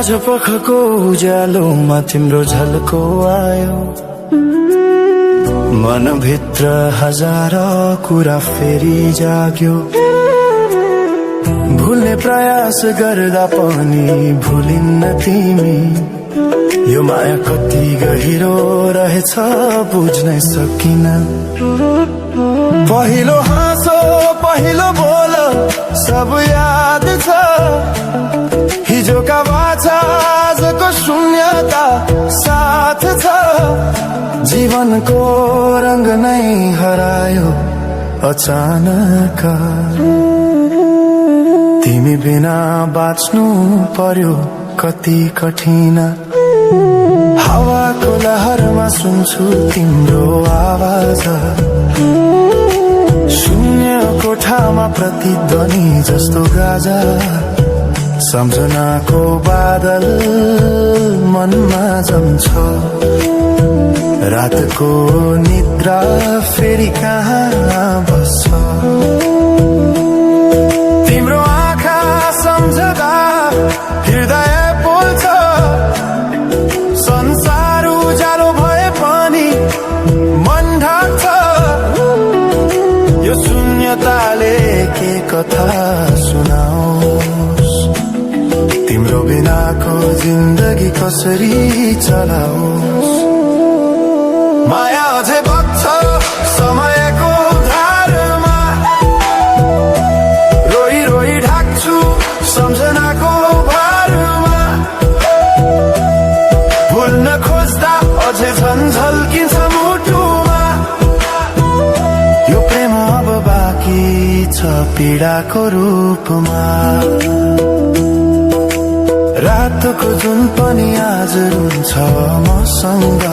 साँझ पखको उज्यालोमा तिम्रो झल्को आयो, मनभित्र हजार कुरा फेरि जाग्यो। भुल्ने प्रयास गर्दा पनि भुलिन्न तिमी, यो माया कति गहिरो रहेछ बुझ्नै सकिन। पहिलो हाँसो पहिलो बोल सब याद छ, हिजोका बाछा आजको शून्यता साथ छ। जीवनको रंग नै हरायो अचानक, तिमी बिना बाँच्नु पर्यो कति कठिन। हावाको लहरमा सुन्छु तिम्रो आवाज, शून्य कोठामा प्रतिध्वनि जस्तो गाजा। सम्झनाको बादल मनमा जम्छ, रातको निद्रा फेरि कहाँ बस्छ। तिम्रो आँखा सम्झदा हृदय पोल्छ, संसार उज्यालो भए पनि मन ढाक्छ। यो शून्यताले के कथा सुनाओस्, तिम्रो बिनाको जिन्दगी कसरी चलाओस्। माया अझै बग्छ समयको धारमा, रोई रोई ढाक्छु सम्झनाको भारमा। भुल्न खोज्दा अझै झल्किन्छ मुटुमा, यो प्रेम अब बाँकी छ पीडाको रूपमा। रातको जुन पनि आज रुन्छ मसँग,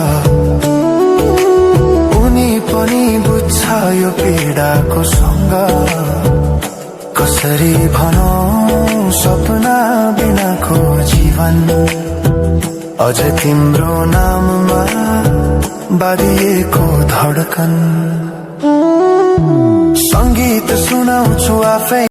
उनी पनि बुझ्छ यो पीडाको सँग। कसरी भनौं सपना बिनाको जीवन, अझ तिम्रो नाममा बाँधिएको धडकन। संगीत सुनाउँछु आफै